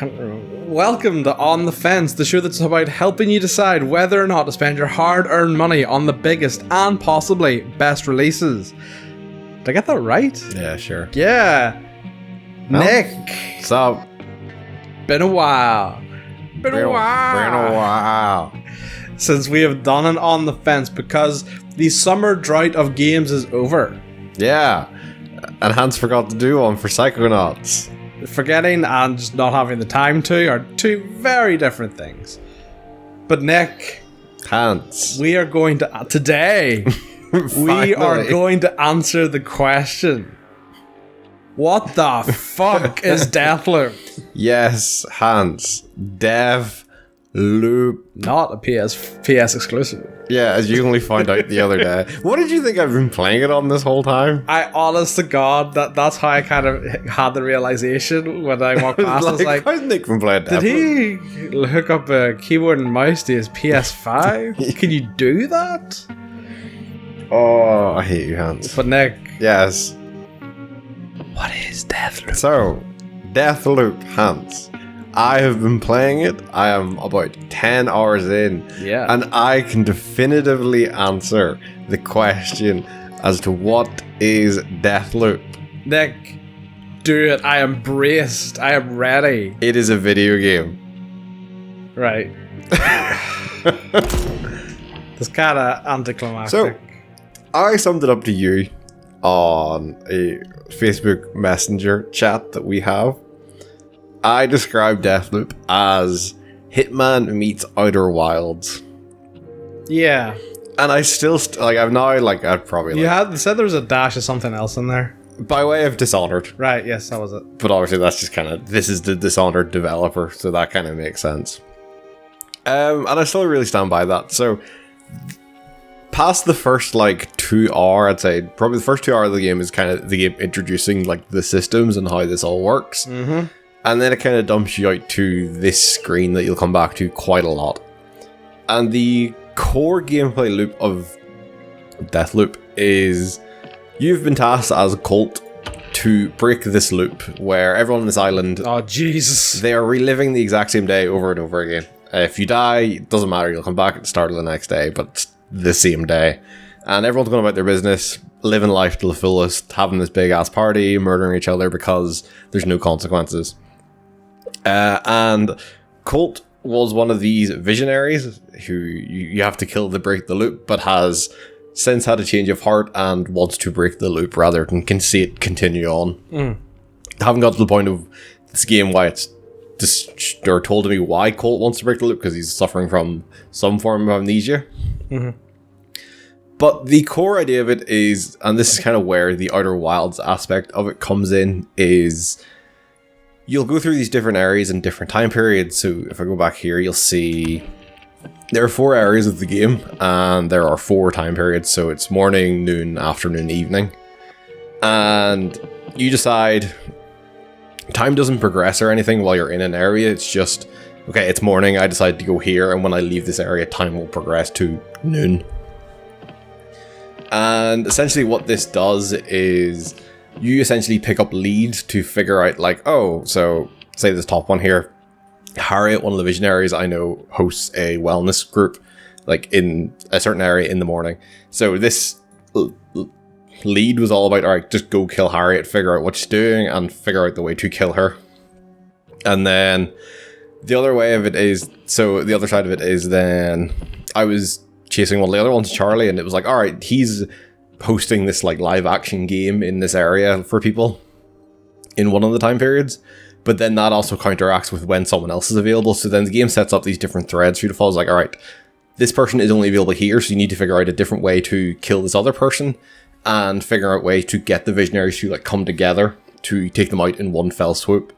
can't remember. Welcome to On the Fence, the show that's about helping you decide whether or not to spend your hard-earned money on the biggest and possibly best releases. Did I get that right? Yeah, sure. Yeah. Well, Nick. So, Been a while. Been a while. Since we have done an On the Fence because the summer drought of games is over. Yeah. And Hans forgot to do one for Psychonauts. Forgetting and just not having the time to are two very different things. But Nick, Hans, we are going to today we are going to answer the question: what the fuck is Deathloop? Yes, Hans. Deathloop. Not a PS exclusive. Yeah, as you only found out the other day. What did you think I've been playing it on this whole time? I, honest to God, that's how I kind of had the realization when I walked past. I was like, how's Nick been playing Deathloop? did he hook up a keyboard and mouse to his PS5? Can you do that? Oh, I hate you, Hans. But Nick, Yes. what is Deathloop? So, Deathloop, Hans. I have been playing it. I am about 10 hours in. Yeah. And I can definitively answer the question as to what is Deathloop. Nick, do it. I am braced. I am ready. It is a video game. Right. That's kind of anticlimactic. So, I summed it up to you on a Facebook Messenger chat that we have. I described Deathloop as Hitman meets Outer Wilds. Yeah. And I still, I've now, I'd probably, You had said there was a dash of something else in there. by way of Dishonored. Right, yes, that was it. But obviously that's just kind of, this is the Dishonored developer, so that kind of makes sense. And I still really stand by that. So, past the first, 2 hour, I'd say, probably the first 2 hours of the game is kind of the game introducing, the systems and how this all works. Mm-hmm. And then it kind of dumps you out to this screen that you'll come back to quite a lot. And the core gameplay loop of Deathloop is you've been tasked as a cult to break this loop where everyone on this island, Oh, Jesus. they are reliving the exact same day over and over again. If you die, it doesn't matter, you'll come back at the start of the next day, but it's the same day. And everyone's going about their business, living life to the fullest, having this big ass party, murdering each other because there's no consequences. And Colt was one of these visionaries who you have to kill to break the loop, but has since had a change of heart and wants to break the loop rather than see it continue on. I haven't got to the point of this game why it's just, or told to me why Colt wants to break the loop, because he's suffering from some form of amnesia. Mm-hmm. But the core idea of it is, and this is kind of where the Outer Wilds aspect of it comes in, is you'll go through these different areas in different time periods. So if I go back here, you'll see there are 4 areas of the game, and there are 4 time periods. So it's morning, noon, afternoon, evening. And you decide, time doesn't progress or anything while you're in an area. It's just, okay, it's morning, I decide to go here, and when I leave this area, time will progress to noon. And essentially what this does is you essentially pick up leads to figure out, oh, so say this top one here, Harriet, one of the visionaries I know, hosts a wellness group, in a certain area in the morning. So this lead was all about, all right, just go kill Harriet, figure out what she's doing, and figure out the way to kill her. And then the other way of it is, so the other side of it is then I was chasing one of the other ones, Charlie, and it was all right, he's hosting this live action game in this area for people in one of the time periods, but then that also counteracts with when someone else is available. So then the game sets up these different threads for you to follow. It's all right, this person is only available here, so you need to figure out a different way to kill this other person and figure out a way to get the visionaries to come together to take them out in one fell swoop,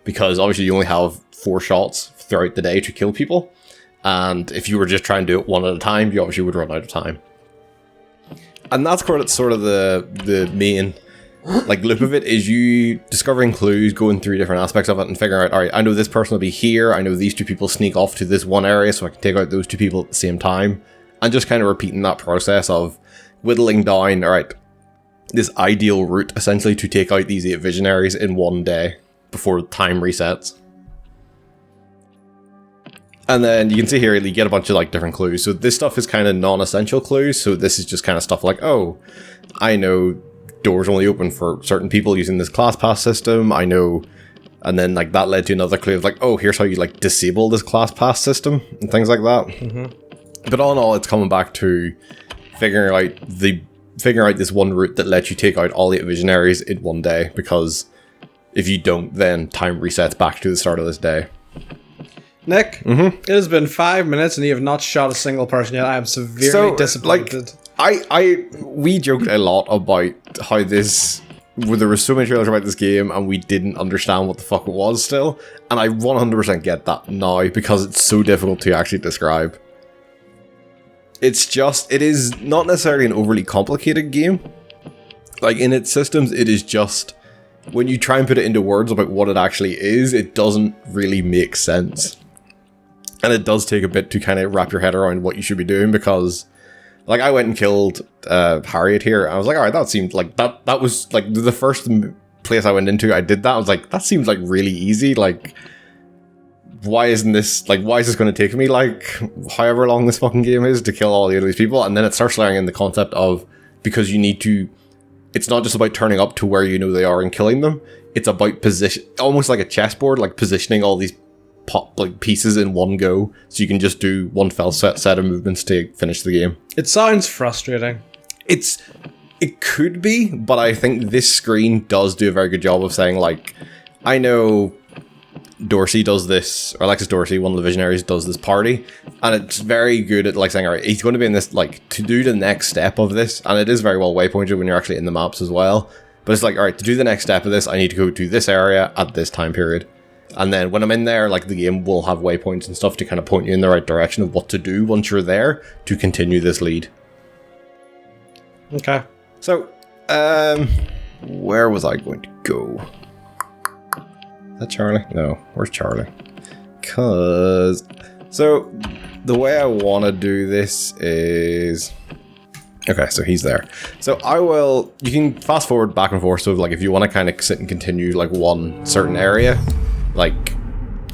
because obviously you only have 4 shots throughout the day to kill people. And if you were just trying to do it one at a time, you obviously would run out of time. And that's sort of the main loop of it, is you discovering clues, going through different aspects of it and figuring out, all right, I know this person will be here, I know these 2 people sneak off to this one area, so I can take out those 2 people at the same time. And just kind of repeating that process of whittling down, all right, this ideal route essentially to take out these 8 visionaries in one day before time resets. And then you can see here, you get a bunch of like different clues. So this stuff is kind of non-essential clues. So this is just kind of stuff like, oh, I know doors only open for certain people using this class pass system. I know, and then like that led to another clue of like, oh, here's how you like disable this class pass system and things like that. Mm-hmm. But all in all, it's coming back to figuring out this one route that lets you take out all the visionaries in one day. Because if you don't, then time resets back to the start of this day. Nick, it has been 5 minutes and you have not shot a single person yet. I am severely disappointed. We joked a lot about how there was so many trailers about this game and we didn't understand what the fuck it was still. And I 100% get that now because it's so difficult to actually describe. It is not necessarily an overly complicated game. Like in its systems, it is just, when you try and put it into words about what it actually is, it doesn't really make sense. And it does take a bit to kind of wrap your head around what you should be doing because, like, I went and killed Harriet here. And I was like, all right, that seemed like, that was, like, the first place I went into, I did that. I was like, that seems, like, really easy. Like, why is this going to take me, like, however long this fucking game is to kill all these people? And then it starts layering in the concept of, because you need to, it's not just about turning up to where you know they are and killing them. It's about position, almost like a chessboard, like positioning all these pieces in one go, so you can just do one fell set of movements to finish the game. It sounds frustrating. It could be, but I think this screen does do a very good job of saying, like, I know Dorsey does this, or Alexis Dorsey, one of the visionaries, does this party, and it's very good at like saying, all right, he's going to be in this, like, to do the next step of this, and it is very well waypointed when you're actually in the maps as well, but it's like, all right, to do the next step of this, I need to go to this area at this time period. And then when I'm in there, like, the game will have waypoints and stuff to kind of point you in the right direction of what to do once you're there to continue this lead. Okay. So, where was I going to go? Is that Charlie? No, where's Charlie? So, the way I want to do this is... Okay, so he's there. So you can fast forward back and forth, so like if you want to kind of sit and continue like one certain area, like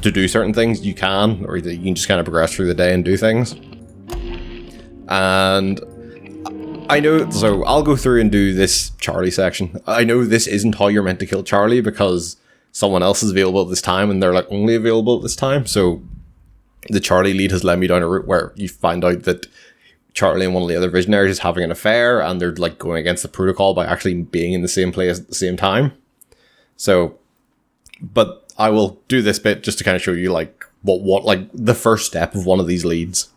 to do certain things, you can, or you can just kind of progress through the day and do things. And I know, so I'll go through and do this Charlie section. I know this isn't how you're meant to kill Charlie because someone else is available at this time and they're like only available at this time. So the Charlie lead has led me down a route where you find out that Charlie and one of the other visionaries is having an affair and they're like going against the protocol by actually being in the same place at the same time. So, but I will do this bit just to kind of show you like what like the first step of one of these leads.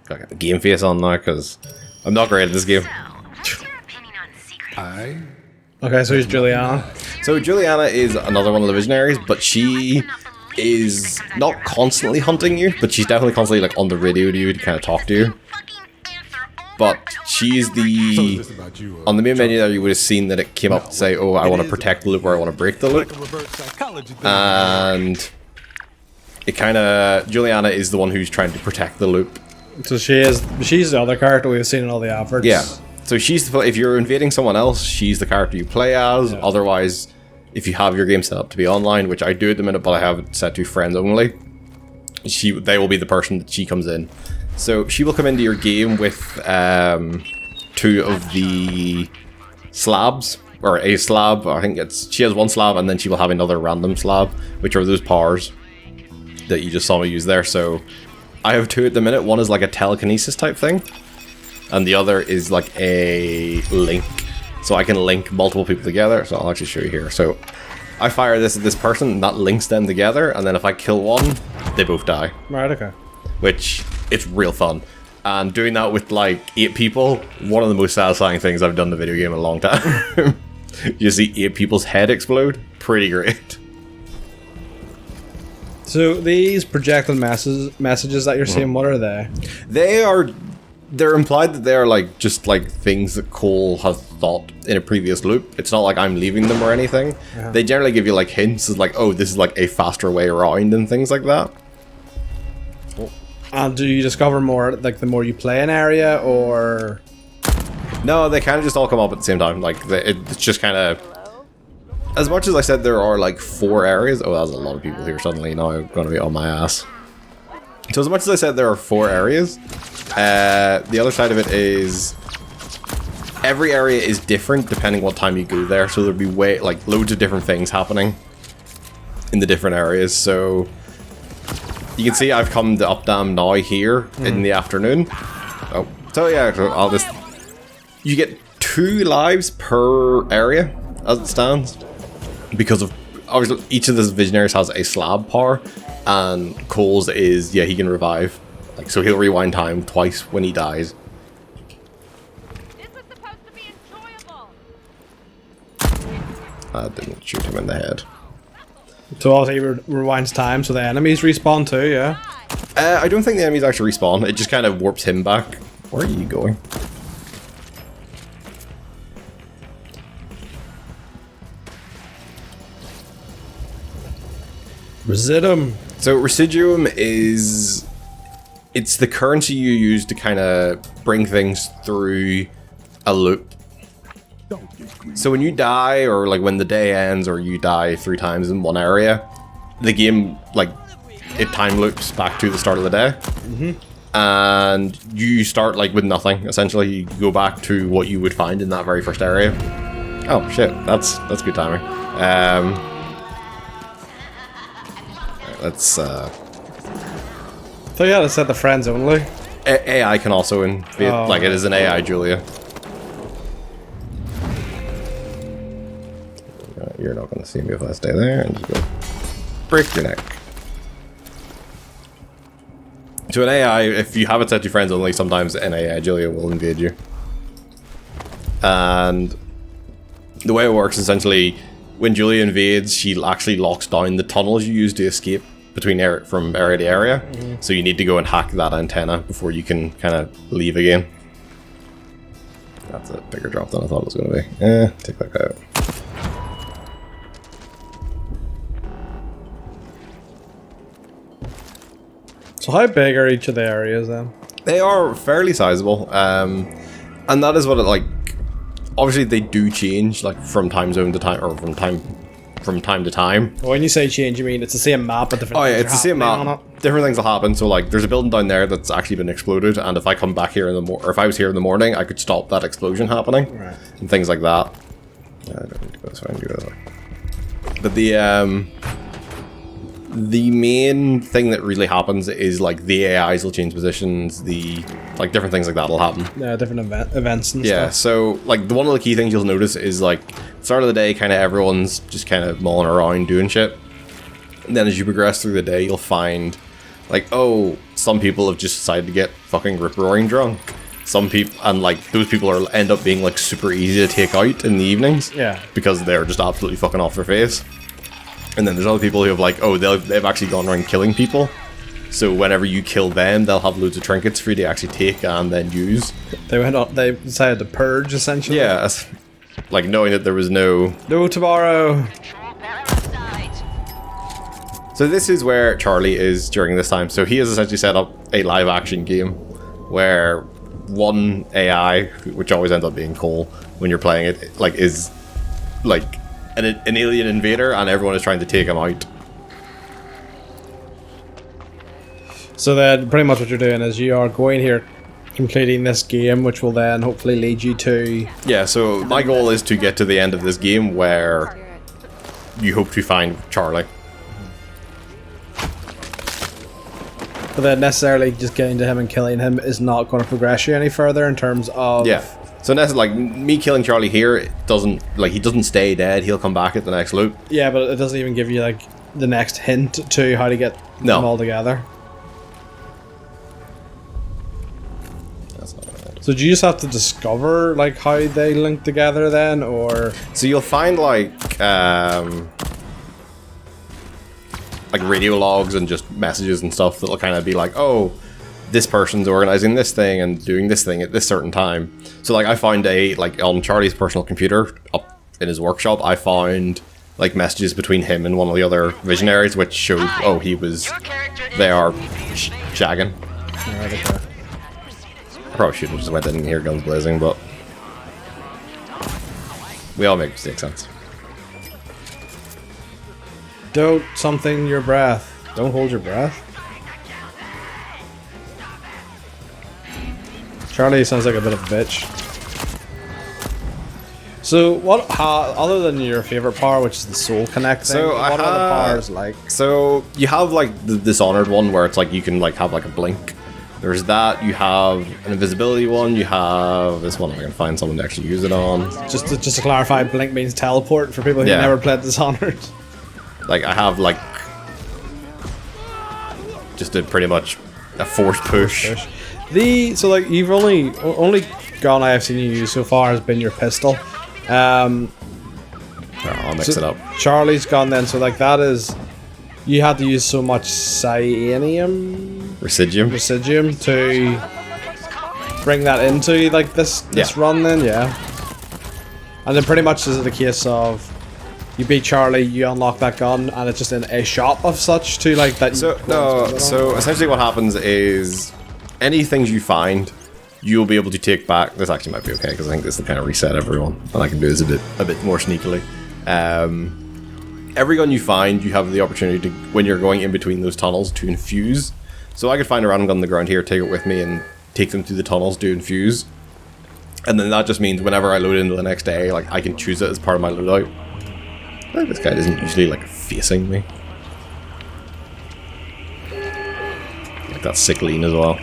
Gotta get the game face on now because I'm not great at this game. Okay, so he's Julianna. So Julianna is another one of the visionaries, but she is not constantly hunting you, but she's definitely constantly like on the radio to you to kind of talk to you. But she's on the main menu there, you would have seen that it came up to say, oh, I want to protect the loop or I want to break the loop. And it kind of, Julianna is the one who's trying to protect the loop. So she's the other character we've seen in all the adverts. Yeah. So if you're invading someone else, she's the character you play as. Yeah. Otherwise, if you have your game set up to be online, which I do at the minute, but I have it set to friends only, they will be the person that she comes in. So she will come into your game with 2 of the slabs, or a slab. I think she has 1 slab, and then she will have another random slab, which are those powers that you just saw me use there. So I have 2 at the minute. One is like a telekinesis type thing, and the other is like a link. So I can link multiple people together. So I'll actually show you here. So I fire this at this person, and that links them together. And then if I kill one, they both die. Right, okay. Which, it's real fun. And doing that with like 8 people, one of the most satisfying things I've done in a video game in a long time. You see 8 people's head explode. Pretty great. So these projected messages that you're seeing, what are they? They're implied that they're like just like things that Cole has thought in a previous loop. It's not like I'm leaving them or anything. Yeah. They generally give you like hints of like, oh, this is like a faster way around and things like that. And do you discover more like the more you play an area, or? No, they kind of just all come up at the same time. Like it's just kind of as much as I said there are like 4 areas. Oh, there's a lot of people here suddenly. Now I'm going to be on my ass. So as much as I said there are 4 areas, the other side of it is every area is different depending what time you go there. So there'll be loads of different things happening in the different areas. So you can see I've come to Updam now here in the afternoon. Oh, so yeah, I'll just... You get 2 lives per area as it stands. Because of... Obviously, each of the visionaries has a slab power. And Cole's is, yeah, he can revive. Like, so he'll rewind time twice when he dies. This was supposed to be enjoyable. I didn't shoot him in the head. So obviously he rewinds time, so the enemies respawn too, yeah? I don't think the enemies actually respawn. It just kind of warps him back. Where are you going? Residuum. So Residuum is... It's the currency you use to kind of bring things through a loop. So when you die, or like when the day ends, or you die 3 times in one area, the game, like, it time loops back to the start of the day. And you start, like, with nothing, essentially. You go back to what you would find in that very first area. Oh, shit. That's good timing. Let's, So yeah, let's set the friends only. AI can also invade, like, it is an AI Julia. You're not going to see me if I stay there, and just go break your neck. To an AI, if you have it set to friends only, sometimes an AI Julia will invade you. And the way it works, essentially, when Julia invades, she actually locks down the tunnels you use to escape between from area to area. So you need to go and hack that antenna before you can kind of leave again. That's a bigger drop than I thought it was going to be. Take that guy out. So how big are each of the areas then? They are fairly sizable, and that is what it, like, obviously they do change, like, from time zone to time, or from time to time. Well, when you say change, you mean it's the same map but different things it's the same map. Different things will happen. So, like, there's a building down there that's actually been exploded, and if I come back here or if I was here in the morning, I could stop that explosion happening. Right. And things like that. I don't need to go this way, I can go this way. But the main thing that really happens is, like, the AIs will change positions, like, different things like that will happen. Yeah, different events and Yeah, stuff. so, like, one of the key things you'll notice is, like, start of the day, kind of everyone's just kind of mulling around doing shit. And then as you progress through the day, you'll find, like, oh, some people have just decided to get fucking rip-roaring drunk. Some people, and, like, those people end up being, like, super easy to take out in the evenings. Yeah. Because they're just absolutely fucking off their face. And then there's other people who have, like, oh, they've actually gone around killing people. So whenever you kill them, they'll have loads of trinkets for you to actually take and then use. They decided to purge, essentially. Yeah, like, knowing that there was no tomorrow. So this is where Charlie is during this time. So he has essentially set up a live action game where one AI, which always ends up being Cole when you're playing it, like, is like an alien invader, and everyone is trying to take him out. So then pretty much what you're doing is you are going here, completing this game, which will then hopefully lead you to... Yeah, so my goal is to get to the end of this game where you hope to find Charlie. But then necessarily just getting to him and killing him is not going to progress you any further in terms of... Yeah. So that's like me killing Charlie here, it doesn't, like, he doesn't stay dead, he'll come back at the next loop. Yeah, but it doesn't even give you, like, the next hint to how to get them all together. That's not right. So do you just have to discover, like, how they link together then, or... So you'll find, like radio logs and just messages and stuff that'll kind of be like, oh, this person's organizing this thing and doing this thing at this certain time. So, like, I found on Charlie's personal computer up in his workshop, I found, like, messages between him and one of the other visionaries, which showed, oh, they are shagging. Right, okay. I probably shouldn't have just went in here guns blazing, but we all make mistakes, sense. Don't something your breath. Don't hold your breath. Charlie sounds like a bit of a bitch. So what? Other than your favorite power, which is the soul connect thing, what are the powers like? So you have like the Dishonored one, where it's like you can like have like a blink. There's that. You have an invisibility one. You have this one. If I can find someone to actually use it on. Just to clarify, blink means teleport for people who never played Dishonored. Like I have like just a pretty much a force push. So like you've only gun I've seen you use so far has been your pistol. I'll mix it up. Charlie's gun then, so like that is you had to use so much cyanium residuum to bring that into like this run then, and then pretty much is it a case of you beat Charlie, you unlock that gun, and it's just in a shop of such to like that. So essentially what happens is any things you find, you'll be able to take back. This actually might be okay because I think this will kind of reset everyone, and I can do this a bit more sneakily. Every gun you find, you have the opportunity to, when you're going in between those tunnels, to infuse. So I could find a random gun on the ground here, take it with me, and take them through the tunnels to infuse. And then that just means whenever I load into the next day, like I can choose it as part of my loadout. I think this guy isn't usually like facing me. Like that sick lean as well.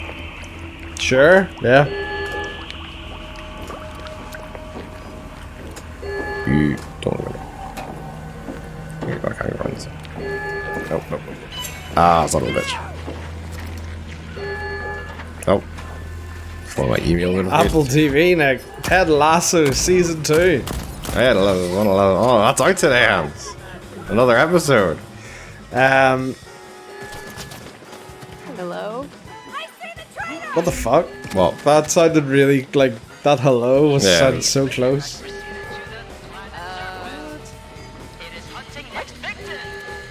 Sure, yeah. You don't really. Here, I can't run this. Nope. Ah, son of a bitch. Oh. One of my email notifications. Apple TV, Nick. Ted Lasso Season 2. I had 11. Oh, that's out today, Hans. Another episode. Hello? What the fuck? Well, That sounded really like that. Hello was sounded so close.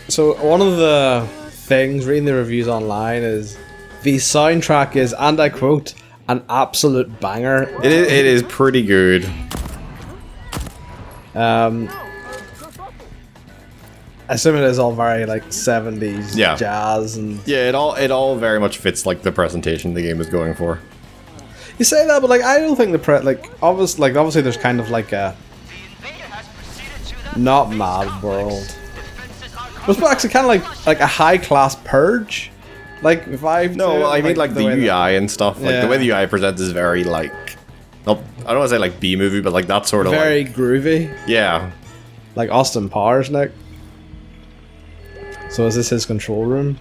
So one of the things reading the reviews online is the soundtrack is, and I quote, an absolute banger. it is pretty good. I assume it is all very like 70s jazz and Yeah, it all very much fits like the presentation the game is going for. you say that, but like I don't think obviously there's kind of like a not Mad World. It's actually kind of like a high class Purge, like vibe. No, I mean like the UI and stuff. Like Yeah. the way the UI presents is very like, I don't want to say like B movie, but like that sort of very like, groovy, yeah. like Austin Powers, Nick. So is this his control room?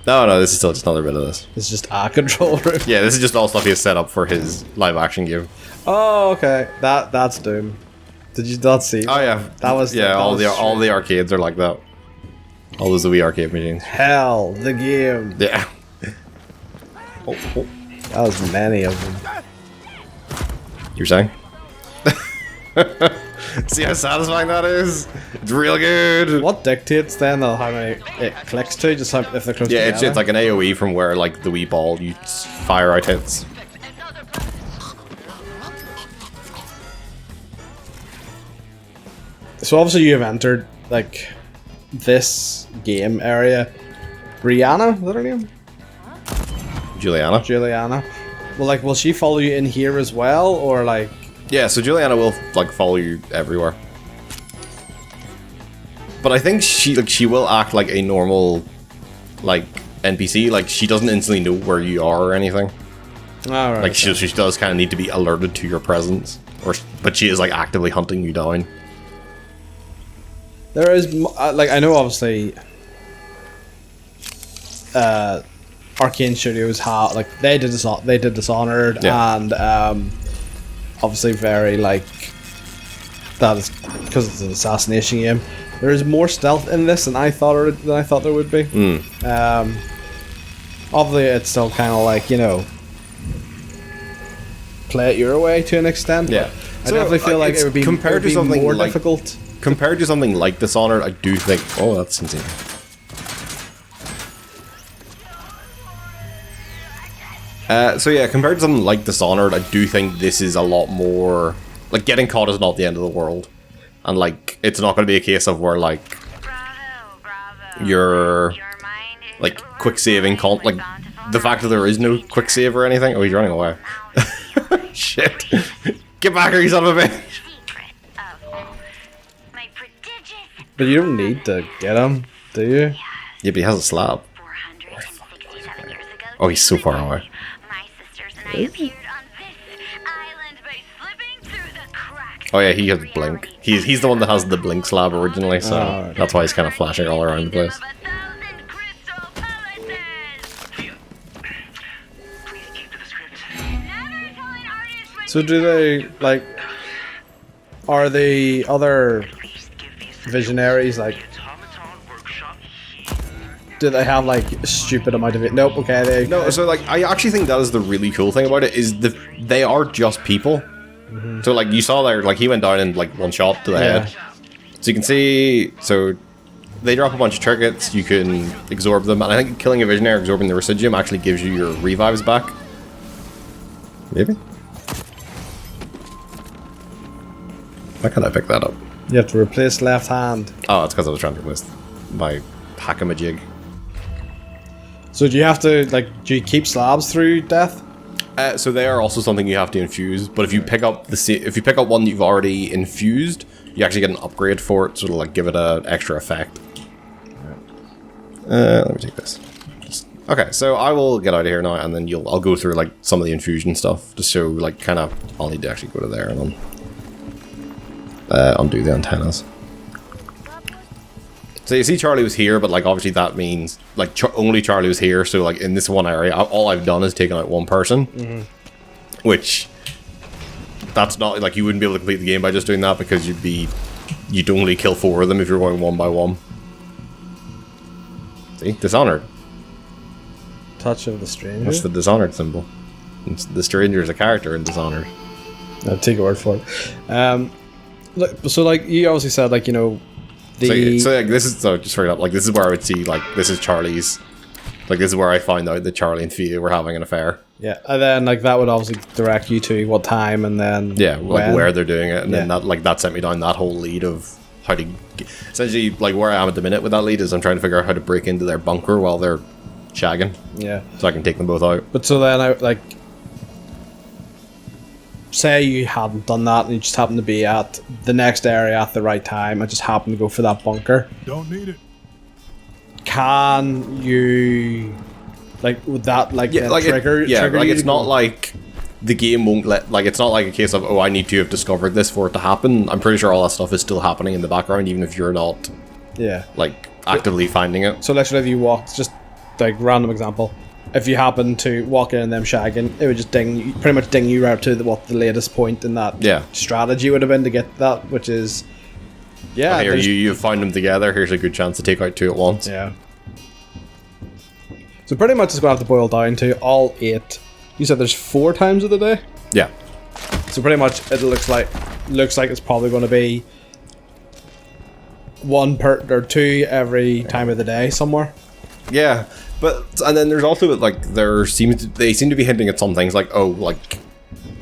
No, this is still just another bit of this. It's just a control room. Yeah, this is just all stuff he has set up for his live action game. Oh, okay. That's Doom. Did you not see? Oh yeah, That was all the arcades are like that. All those Wii arcade machines. Hell, the game. Yeah. Oh. That was many of them. You're saying? See how satisfying that is? It's real good. What dictates then how many it clicks to? Just if they're close Yeah, together? it's like an AoE from where like the Wii ball you fire out hits. So obviously you have entered like this game area. Brianna, is that her name? Julianna. Well, like, will she follow you in here as well, or like? Yeah, so Julianna will like follow you everywhere. But I think she will act like a normal like NPC. Like she doesn't instantly know where you are or anything. All right. Like she does kind of need to be alerted to your presence, but she is like actively hunting you down. There is like I know obviously. Arcane Studios have like they did Dishonored and obviously very like that is because it's an assassination game. There is more stealth in this than I thought there would be. Obviously, it's still kind of like play it your way to an extent. Yeah, I definitely feel like it would be compared to something more like, difficult. Compared to something like Dishonored, I do think. Oh, that's insane. So yeah, compared to something like Dishonored, I do think this is a lot more like getting caught is not the end of the world, and like it's not going to be a case of where like your like quick saving like the fact that there is no quick save or anything. Oh, he's running away. Shit. Get back here, you son of a bitch. But you don't need to get him, do you? Yeah, but he has a slab. Oh, he's so far away. Oh yeah, he has blink. He's the one that has the blink slab originally, so that's why he's kind of flashing all around the place. So do they, like, are the other visionaries, like, do they have, like, a stupid amount of it? Nope, okay, No, so, like, I actually think that is the really cool thing about it, is they are just people. So, like, you saw there, like, he went down in, like, one shot to the head. So you can see, so they drop a bunch of trinkets, you can absorb them, and I think killing a visionary, absorbing the residuum, actually gives you your revives back. Maybe? Why can't I pick that up? You have to replace left hand. Oh, it's because I was trying to replace my hack-a-majig. So do you have to, like, do you keep slabs through death? So they are also something you have to infuse, but if you pick up one that you've already infused, you actually get an upgrade for it, so it'll like give it an extra effect. Let me take this. Okay, so I will get out of here now, and then I'll go through like some of the infusion stuff to show like kind of. I'll need to actually go to there and undo the antennas. So you see Charlie was here, but like obviously that means like only Charlie was here, so like in this one area all I've done is taken out one person, which that's not like you wouldn't be able to complete the game by just doing that, because you'd only kill 4 of them if you're going one by one. See, Dishonored. Touch of the Stranger. That's the Dishonored symbol. The Stranger is a character in Dishonored. I'll take your word for it. So like you obviously said, like, you know, so like this is, so just straight up, like this is where I would see like this is Charlie's, like this is where I find out that Charlie and Thea were having an affair. Yeah, and then like that would obviously direct you to what time, and then like where they're doing it, and then that sent me down that whole lead of how to essentially like where I am at the minute with that lead is I'm trying to figure out how to break into their bunker while they're shagging. Yeah, so I can take them both out. But so then I like. Say you hadn't done that and you just happened to be at the next area at the right time, I just happened to go for that bunker. Don't need it. Can you, like, would that like trigger? Like it's not like the game won't let, like it's not like a case of, oh, I need to have discovered this for it to happen. I'm pretty sure all that stuff is still happening in the background, even if you're not like actively finding it. So literally if you walked, just like random example, if you happen to walk in and them shagging, it would just pretty much ding you right to what the latest point in that strategy would have been to get that, which is here you find them together. Here's a good chance to take out 2 at once. Yeah. So pretty much it's going to have to boil down to all 8. You said there's 4 times of the day. Yeah. So pretty much it looks like it's probably going to be 1 or 2 every time of the day somewhere. Yeah. But and then there's also like they seem to be hinting at some things like, oh, like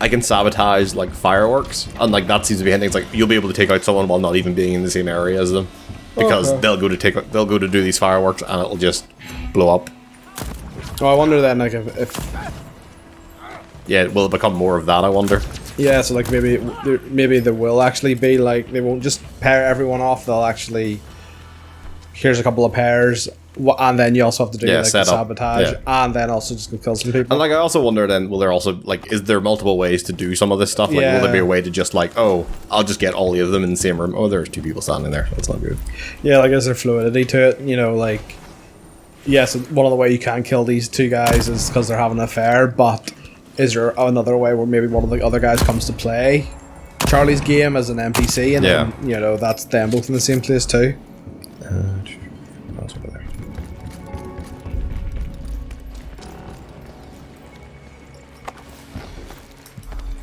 I can sabotage like fireworks, and like that seems to be hinting. It's like you'll be able to take out someone while not even being in the same area as them, because they'll go to do these fireworks and it'll just blow up. Oh, I wonder then, like if will it become more of that? I wonder. Yeah, so like maybe there will actually be like they won't just pair everyone off. They'll actually here's a couple of pairs. And then you also have to do like the sabotage, and then also just go kill some people. And like I also wonder then, will there also like is there multiple ways to do some of this stuff? Like will there be a way to just like, oh, I'll just get all of them in the same room? Oh, there's 2 people standing there. That's not good. Yeah, like is there fluidity to it? You know, like yes, one of the way you can kill these 2 guys is because they're having an affair, but is there another way where maybe one of the other guys comes to play Charlie's game as an NPC, and then, you know, that's them both in the same place too?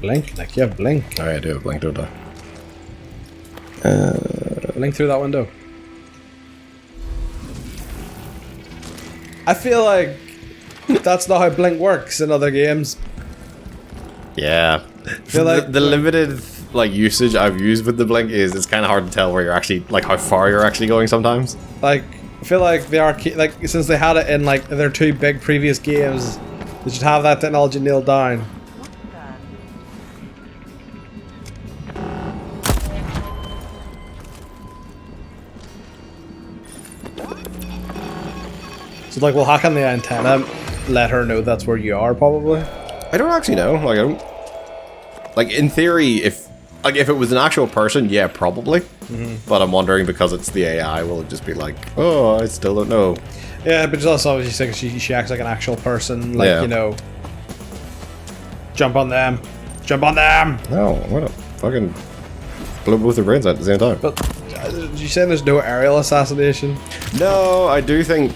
Blink, like you have blink. Oh, yeah, I do have blink, don't I? Blink through that window. I feel like that's not how blink works in other games. Yeah, the limited like usage I've used with the blink is it's kind of hard to tell where you're actually like how far you're actually going sometimes. Like feel like the arcade, like since they had it in like their 2 big previous games, they should have that technology nailed down. So like, we'll hack on the antenna, let her know that's where you are, probably. I don't actually know. Like, I don't. Like, in theory, if it was an actual person, yeah, probably. But I'm wondering, because it's the AI, will it just be like, oh, I still don't know. Yeah, but just obviously saying she acts like an actual person, like, Yeah. you know, jump on them, jump on them. No, what a fucking blow both their brains out at the same time. But you saying there's no aerial assassination? No, I definitely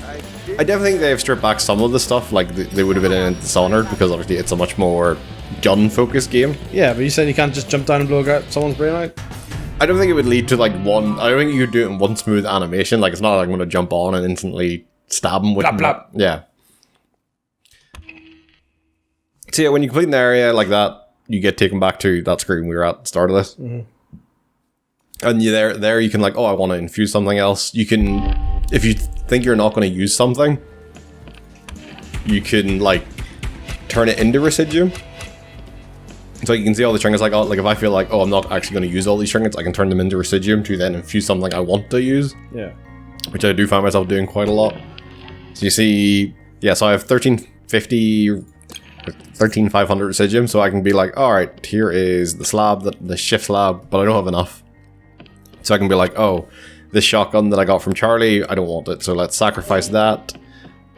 think they've stripped back some of the stuff, like they would have been in Dishonored, because obviously it's a much more gun-focused game. Yeah, but you said you can't just jump down and blow out someone's brain out? I don't think it would lead to like one. I don't think you could do it in one smooth animation. Like, it's not like I'm going to jump on and instantly stab him with. Blap, blap. Yeah. So yeah, when you complete an area like that, you get taken back to that screen we were at the start of this. And you there you can like, oh, I want to infuse something else. You can, if you think you're not going to use something, you can like turn it into residuum. So you can see all the trinkets I got. Like, if I feel like, oh, I'm not actually going to use all these trinkets, I can turn them into residuum to then infuse something I want to use. Yeah. Which I do find myself doing quite a lot. So you see, yeah, so I have 1350, 13500 residuum, so I can be like, alright, here is the slab, the shift slab, but I don't have enough. So I can be like, oh, this shotgun that I got from Charlie, I don't want it, so let's sacrifice that.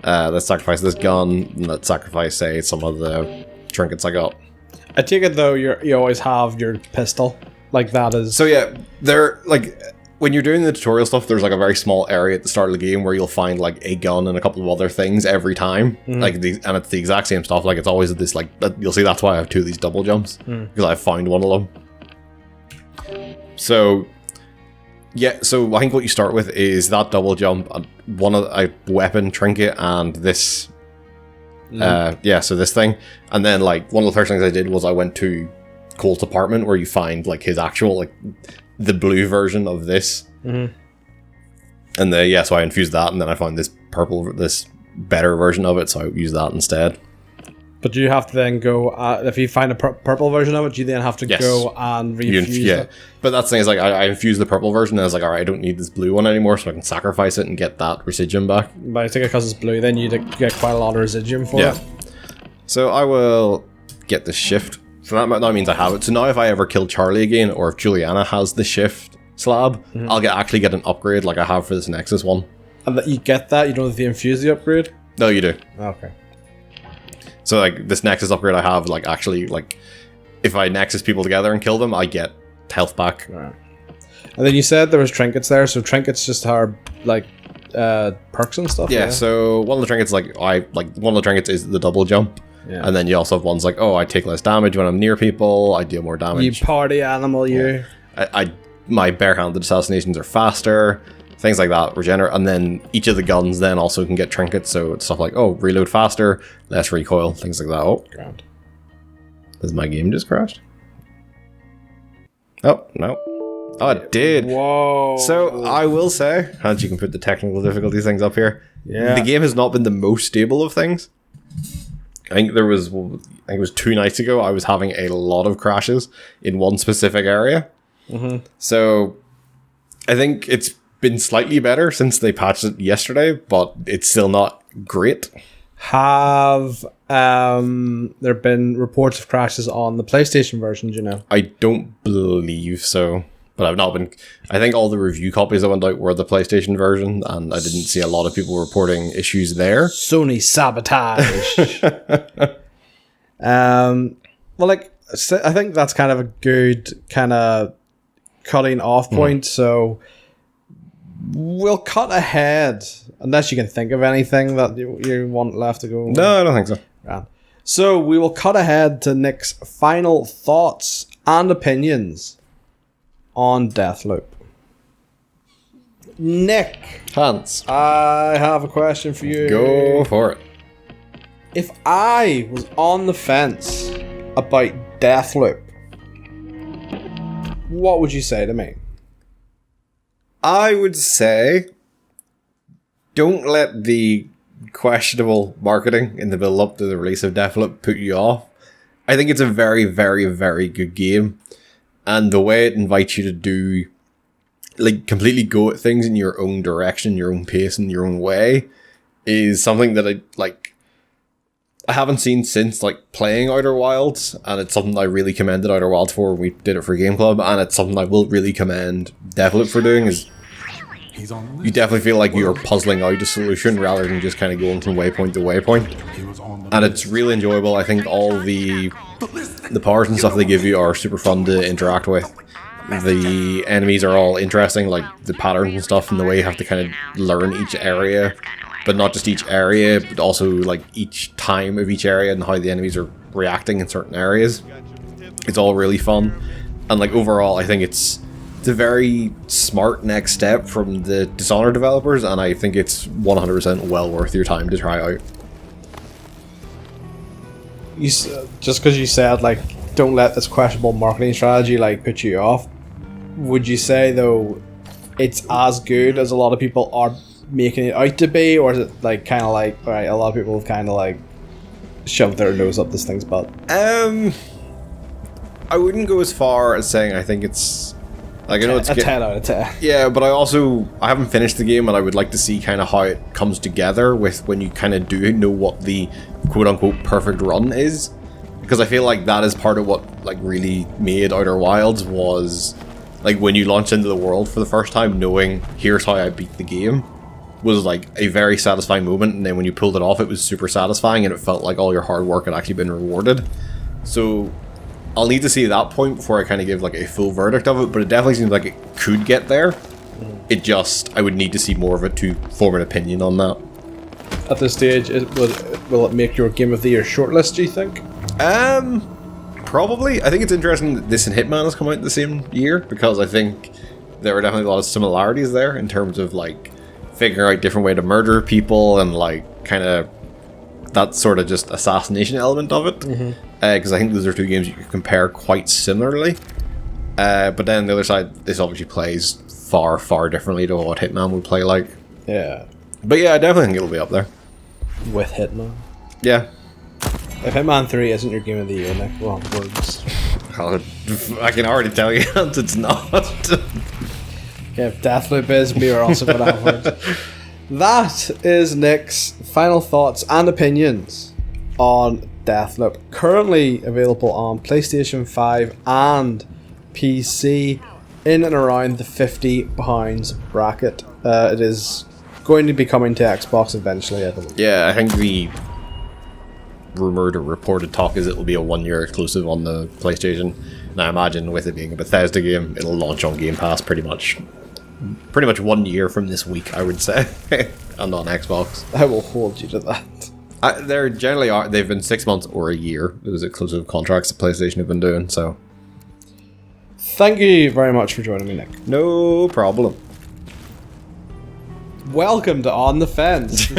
Let's sacrifice this gun, and let's sacrifice, say, some of the trinkets I got. I take it though, you always have your pistol. Like, that is... So yeah, they're like, when you're doing the tutorial stuff, there's like a very small area at the start of the game where you'll find like a gun and a couple of other things every time. Like, and it's the exact same stuff. Like, it's always this like, you'll see that's why I have 2 of these double jumps, because I found one of them. So yeah, so I think what you start with is that double jump, one of a weapon trinket, and this. Yeah, so this thing, and then like one of the first things I did was I went to Cole's apartment where you find like his actual like the blue version of this, and so I infused that, and then I found this purple, this better version of it, so I used that instead. But you have to then go, if you find a purple version of it, you then have to go and reinfuse it. But that's the thing is, like, I infused the purple version, and I was like, alright, I don't need this blue one anymore, so I can sacrifice it and get that residuum back. But I think because it's blue, then you get quite a lot of residuum for it. So I will get the shift. So that means I have it. So now if I ever kill Charlie again, or if Julianna has the shift slab, I'll actually get an upgrade like I have for this Nexus one. And that you get that? You don't have to infuse the upgrade? No, you do. Okay. So like this Nexus upgrade I have, like actually, like if I Nexus people together and kill them, I get health back. Right. And then you said there was trinkets there, so trinkets just are like perks and stuff. Yeah. So one of the trinkets, one of the trinkets is the double jump. Yeah. And then you also have ones like, oh, I take less damage when I'm near people. I deal more damage. You party animal, you. My barehanded assassinations are faster. Things like that regenerate, and then each of the guns then also can get trinkets, so it's stuff like, oh, reload faster, less recoil, things like that. Oh, grand. Has my game just crashed? Oh, no. Oh, it did. Whoa. So, I will say, Hans, you can put the technical difficulty things up here. Yeah. The game has not been the most stable of things. I think it was 2 nights ago, I was having a lot of crashes in one specific area. So, I think it's been slightly better since they patched it yesterday, but it's still not great. Have there been reports of crashes on the PlayStation version, do you know? I don't believe so, but I've not been... I think all the review copies that went out were the PlayStation version, and I didn't see a lot of people reporting issues there. Sony sabotage. Well, like, I think that's kind of a good kind of cutting off point, so we'll cut ahead, unless you can think of anything that you want left to go. No, I don't think so. Right. So we will cut ahead to Nick's final thoughts and opinions on Deathloop. Nick. Hans. I have a question for you. Go for it. If I was on the fence about Deathloop, what would you say to me? I would say don't let the questionable marketing in the build-up to the release of Deathloop put you off. I think it's a very, very, very good game. And the way it invites you to do, like, completely go at things in your own direction, your own pace, and your own way, is something that I haven't seen since, like, playing Outer Wilds, and it's something I really commended Outer Wilds for when we did it for Game Club, and it's something I will really commend Deathloop for doing, is you definitely feel like you're puzzling out a solution rather than just kind of going from waypoint to waypoint. And it's really enjoyable. I think all the powers and stuff they give you are super fun to interact with. The enemies are all interesting, like the patterns and stuff, and the way you have to kind of learn each area. But not just each area, but also like each time of each area and how the enemies are reacting in certain areas. It's all really fun. And like overall, I think it's a very smart next step from the Dishonored developers, and I think it's 100% well worth your time to try out. Just because you said, like, don't let this questionable marketing strategy, like, put you off, would you say, though, it's as good as a lot of people are making it out to be, or is it, like, kind of like, alright, a lot of people have kind of, like, shoved their nose up this thing's butt? I wouldn't go as far as saying I think it's... Like, I know it's a 10 out of 10. Yeah, but I haven't finished the game, and I would like to see kind of how it comes together with when you kind of do know what the quote-unquote perfect run is. Because I feel like that is part of what, like, really made Outer Wilds was, like, when you launch into the world for the first time, knowing, here's how I beat the game, was, like, a very satisfying moment, and then when you pulled it off, it was super satisfying, and it felt like all your hard work had actually been rewarded. So I'll need to see that point before I kind of give like a full verdict of it, but it definitely seems like it could get there. It just, I would need to see more of it to form an opinion on that. At this stage, will it make your Game of the Year shortlist, do you think? Probably. I think it's interesting that this and Hitman has come out the same year, because I think there are definitely a lot of similarities there in terms of like figuring out different way to murder people and like kind of that sort of just assassination element of it. Because I think those are two games you could compare quite similarly. But then the other side, this obviously plays far, far differently to what Hitman would play like. Yeah. But yeah, I definitely think it'll be up there. With Hitman? Yeah. If Hitman 3 isn't your Game of the Year, Nick, wrong words. I can already tell you that it's not. Okay, if Deathloop is, we are also going to have words. That is Nick's final thoughts and opinions on Deathloop. Currently available on PlayStation 5 and PC in and around the £50 bracket. It is going to be coming to Xbox eventually, I believe. Yeah, I think the rumored or reported talk is it'll be a 1-year exclusive on the PlayStation. And I imagine with it being a Bethesda game, it'll launch on Game Pass pretty much 1 year from this week, I would say, and on Xbox. I will hold you to that. They're generally they've been 6 months or a year. Those exclusive contracts that PlayStation have been doing. So, thank you very much for joining me, Nick. No problem. Welcome to On the Fence.